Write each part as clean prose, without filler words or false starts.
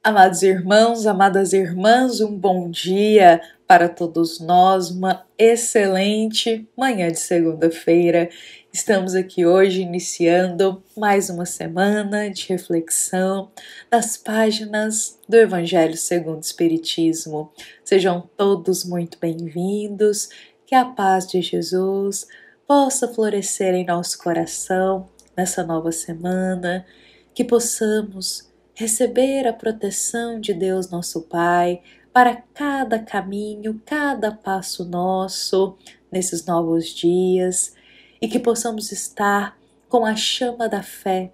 Amados irmãos, amadas irmãs, um bom dia para todos nós, uma excelente manhã de segunda-feira. Estamos aqui hoje iniciando mais uma semana de reflexão das páginas do Evangelho segundo o Espiritismo. Sejam todos muito bem-vindos, que a paz de Jesus possa florescer em nosso coração nessa nova semana, que possamos receber a proteção de Deus nosso Pai para cada caminho, cada passo nosso nesses novos dias e que possamos estar com a chama da fé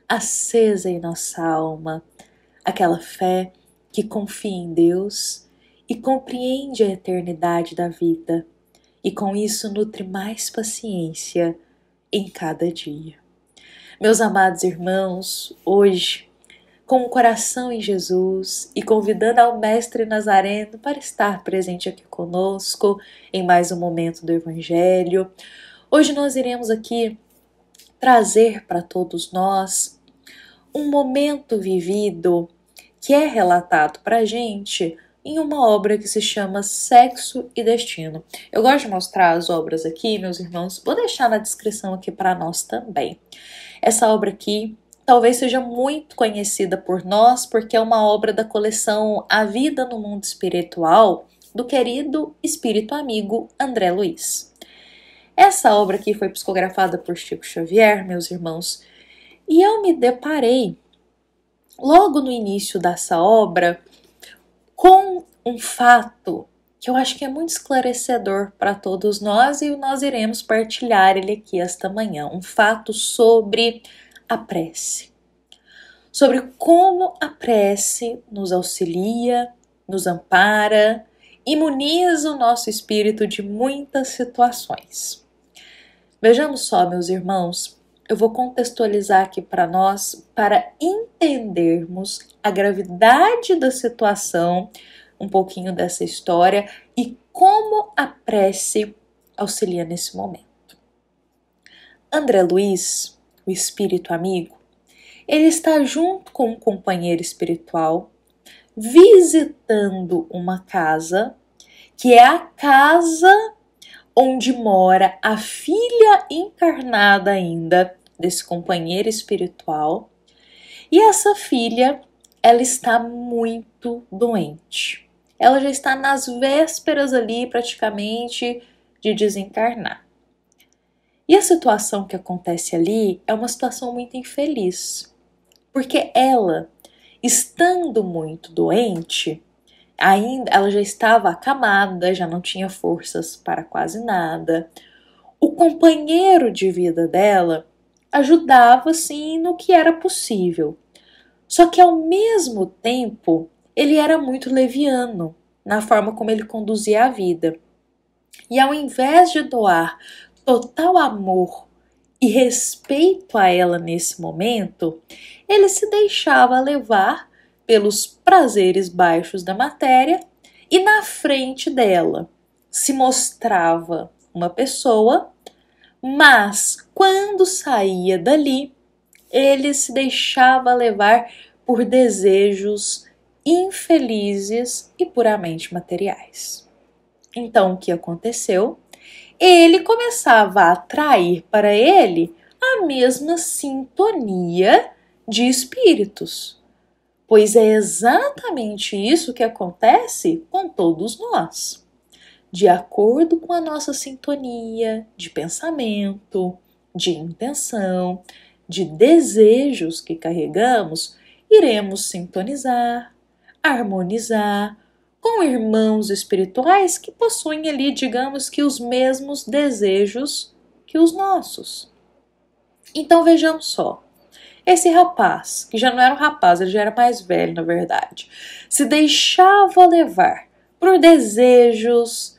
acesa em nossa alma, aquela fé que confia em Deus e compreende a eternidade da vida e com isso nutre mais paciência em cada dia. Meus amados irmãos, hoje, com o coração em Jesus e convidando ao Mestre Nazareno para estar presente aqui conosco em mais um momento do Evangelho. Hoje nós iremos aqui trazer para todos nós um momento vivido que é relatado para a gente em uma obra que se chama Sexo e Destino. Eu gosto de mostrar as obras aqui, meus irmãos, vou deixar na descrição aqui para nós também. Essa obra aqui talvez seja muito conhecida por nós porque é uma obra da coleção A Vida no Mundo Espiritual, do querido espírito amigo André Luiz. Essa obra aqui foi psicografada por Chico Xavier, meus irmãos, e eu me deparei logo no início dessa obra com um fato que eu acho que é muito esclarecedor para todos nós e nós iremos partilhar ele aqui esta manhã. Um fato sobre a prece, sobre como a prece nos auxilia, nos ampara, imuniza o nosso espírito de muitas situações. Vejamos só, meus irmãos, eu vou contextualizar aqui para nós para entendermos a gravidade da situação, um pouquinho dessa história e como a prece auxilia nesse momento. André Luiz, o espírito amigo, ele está junto com um companheiro espiritual visitando uma casa que é a casa onde mora a filha encarnada ainda desse companheiro espiritual, e essa filha, ela está muito doente. Ela já está nas vésperas ali praticamente de desencarnar. E a situação que acontece ali é uma situação muito infeliz, porque ela, estando muito doente, ainda ela já estava acamada, já não tinha forças para quase nada. O companheiro de vida dela ajudava sim no que era possível, só que ao mesmo tempo ele era muito leviano na forma como ele conduzia a vida. E ao invés de doar total amor e respeito a ela nesse momento, ele se deixava levar pelos prazeres baixos da matéria e na frente dela se mostrava uma pessoa, mas quando saía dali, ele se deixava levar por desejos infelizes e puramente materiais. Então, o que aconteceu? Ele começava a atrair para ele a mesma sintonia de espíritos, pois é exatamente isso que acontece com todos nós. De acordo com a nossa sintonia de pensamento, de intenção, de desejos que carregamos, iremos sintonizar, harmonizar com irmãos espirituais que possuem ali, digamos que, os mesmos desejos que os nossos. Então vejamos só, esse rapaz, que já não era um rapaz, ele já era mais velho na verdade, se deixava levar por desejos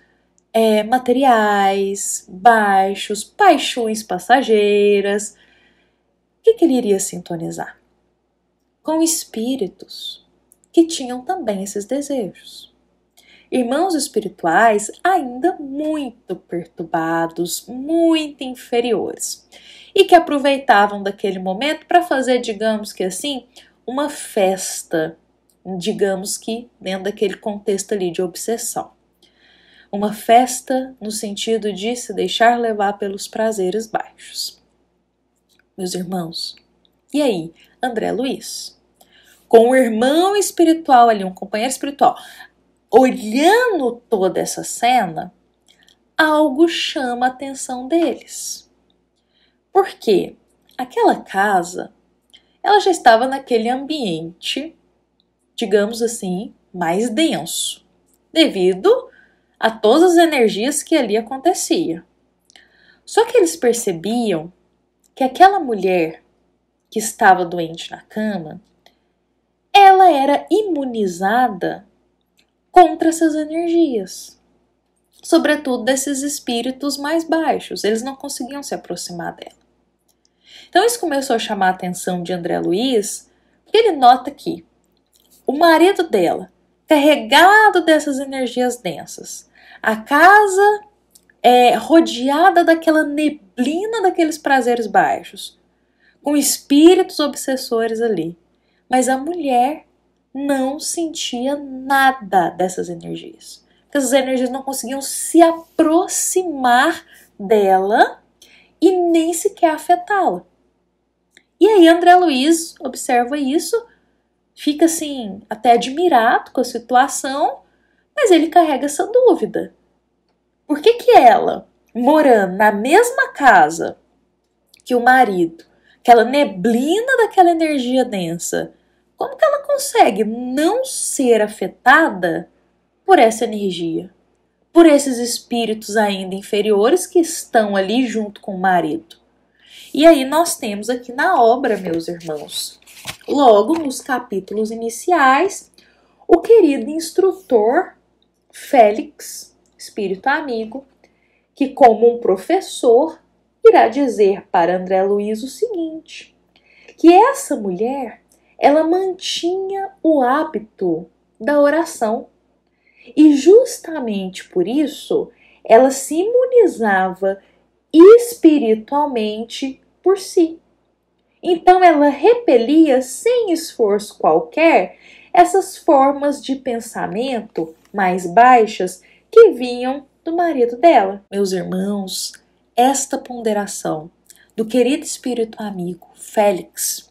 materiais, baixos, paixões passageiras. O que ele iria sintonizar? Com espíritos que tinham também esses desejos. Irmãos espirituais ainda muito perturbados, muito inferiores, e que aproveitavam daquele momento para fazer, digamos que assim, uma festa digamos que dentro daquele contexto ali de obsessão. Uma festa no sentido de se deixar levar pelos prazeres baixos. Meus irmãos, e aí, André Luiz? Com um irmão espiritual ali, um companheiro espiritual, olhando toda essa cena, algo chama a atenção deles. Por quê? Aquela casa, ela já estava naquele ambiente, digamos assim, mais denso, devido a todas as energias que ali acontecia. Só que eles percebiam que aquela mulher que estava doente na cama, ela era imunizada contra essas energias, sobretudo desses espíritos mais baixos. Eles não conseguiam se aproximar dela. Então isso começou a chamar a atenção de André Luiz, porque ele nota que o marido dela, carregado dessas energias densas, a casa rodeada daquela neblina daqueles prazeres baixos, com espíritos obsessores ali. Mas a mulher não sentia nada dessas energias. Porque essas energias não conseguiam se aproximar dela e nem sequer afetá-la. E aí André Luiz observa isso, fica assim, até admirado com a situação, mas ele carrega essa dúvida. Por que ela, morando na mesma casa que o marido, aquela neblina daquela energia densa, como que ela consegue não ser afetada por essa energia? Por esses espíritos ainda inferiores que estão ali junto com o marido? E aí nós temos aqui na obra, meus irmãos, logo nos capítulos iniciais, o querido instrutor Félix, espírito amigo, que como um professor irá dizer para André Luiz o seguinte, que essa mulher, ela mantinha o hábito da oração e justamente por isso ela se imunizava espiritualmente por si. Então ela repelia sem esforço qualquer essas formas de pensamento mais baixas que vinham do marido dela. Meus irmãos, esta ponderação do querido espírito amigo Félix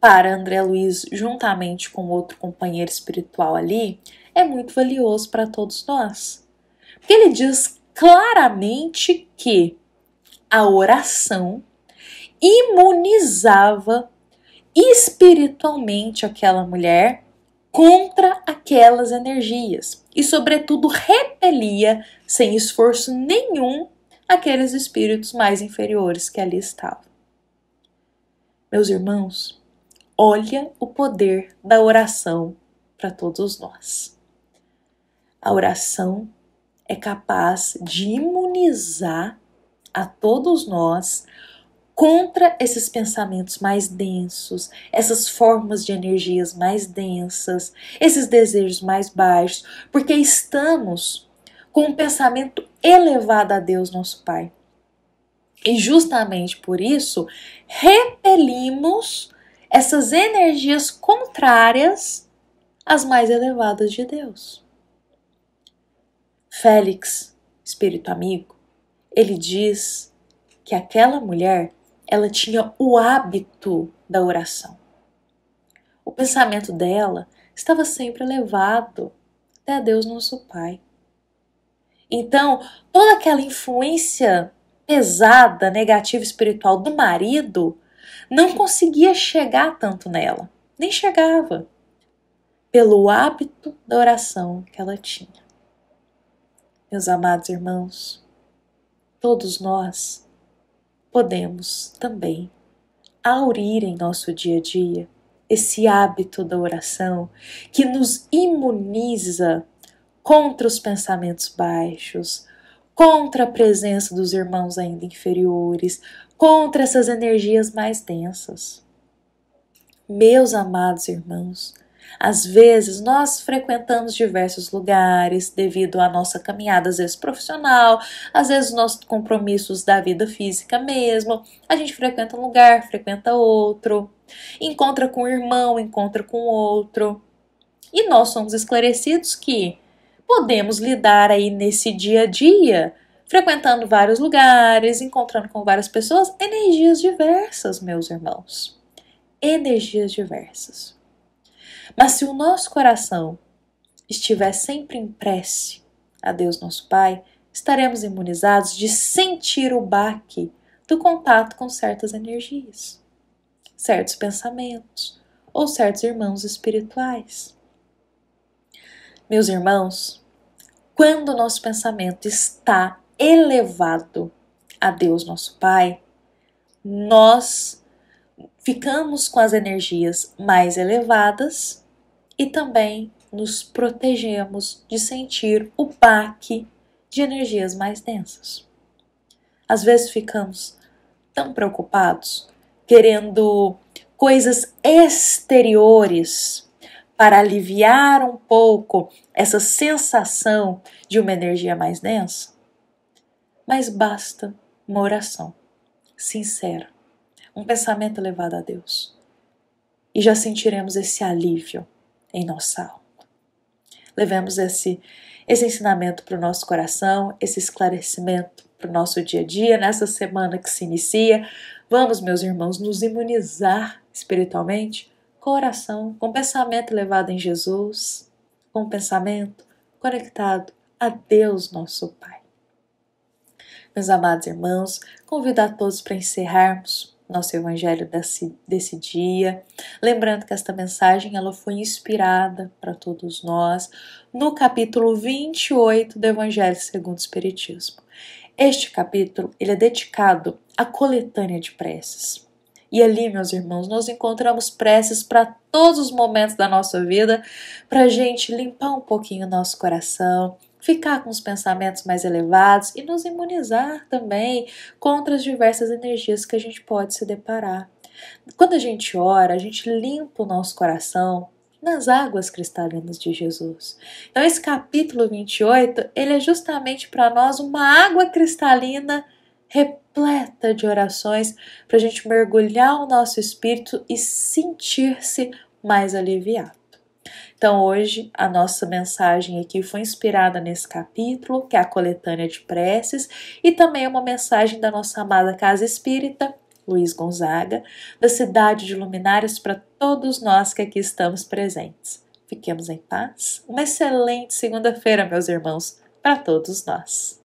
para André Luiz, juntamente com outro companheiro espiritual ali, é muito valioso para todos nós. Porque ele diz claramente que a oração imunizava espiritualmente aquela mulher contra aquelas energias e, sobretudo, repelia sem esforço nenhum aqueles espíritos mais inferiores que ali estavam. Meus irmãos, olha o poder da oração para todos nós. A oração é capaz de imunizar a todos nós contra esses pensamentos mais densos, essas formas de energias mais densas, esses desejos mais baixos, porque estamos com um pensamento elevado a Deus, nosso Pai. E justamente por isso, repelimos essas energias contrárias às mais elevadas de Deus. Félix, espírito amigo, ele diz que aquela mulher, ela tinha o hábito da oração. O pensamento dela estava sempre elevado até a Deus nosso Pai. Então, toda aquela influência pesada, negativa espiritual do marido não conseguia chegar tanto nela, nem chegava, pelo hábito da oração que ela tinha. Meus amados irmãos, todos nós podemos também aurir em nosso dia a dia esse hábito da oração que nos imuniza contra os pensamentos baixos, contra a presença dos irmãos ainda inferiores, contra essas energias mais densas. Meus amados irmãos, às vezes nós frequentamos diversos lugares devido à nossa caminhada, às vezes profissional, às vezes nossos compromissos da vida física mesmo. A gente frequenta um lugar, frequenta outro, encontra com um irmão, encontra com outro. E nós somos esclarecidos que podemos lidar aí nesse dia a dia, frequentando vários lugares, encontrando com várias pessoas, energias diversas, meus irmãos. Energias diversas. Mas se o nosso coração estiver sempre em prece a Deus nosso Pai, estaremos imunizados de sentir o baque do contato com certas energias, certos pensamentos ou certos irmãos espirituais. Meus irmãos, quando o nosso pensamento está elevado a Deus nosso Pai, nós ficamos com as energias mais elevadas e também nos protegemos de sentir o baque de energias mais densas. Às vezes ficamos tão preocupados, querendo coisas exteriores para aliviar um pouco essa sensação de uma energia mais densa. Mas basta uma oração sincera, um pensamento elevado a Deus, e já sentiremos esse alívio em nossa alma. Levemos esse ensinamento para o nosso coração, esse esclarecimento para o nosso dia a dia, nessa semana que se inicia. Vamos, meus irmãos, nos imunizar espiritualmente com oração, com pensamento elevado em Jesus, com pensamento conectado a Deus nosso Pai. Meus amados irmãos, convido a todos para encerrarmos nosso evangelho desse dia, lembrando que esta mensagem ela foi inspirada para todos nós no capítulo 28 do Evangelho segundo o Espiritismo. Este capítulo ele é dedicado à coletânea de preces. E ali, meus irmãos, nós encontramos preces para todos os momentos da nossa vida, para a gente limpar um pouquinho o nosso coração, ficar com os pensamentos mais elevados e nos imunizar também contra as diversas energias que a gente pode se deparar. Quando a gente ora, a gente limpa o nosso coração nas águas cristalinas de Jesus. Então esse capítulo 28, ele é justamente para nós uma água cristalina repleta de orações para a gente mergulhar o nosso espírito e sentir-se mais aliviado. Então hoje a nossa mensagem aqui foi inspirada nesse capítulo, que é a coletânea de preces, e também é uma mensagem da nossa amada Casa Espírita, Luiz Gonzaga, da cidade de Luminárias, para todos nós que aqui estamos presentes. Fiquemos em paz. Uma excelente segunda-feira, meus irmãos, para todos nós.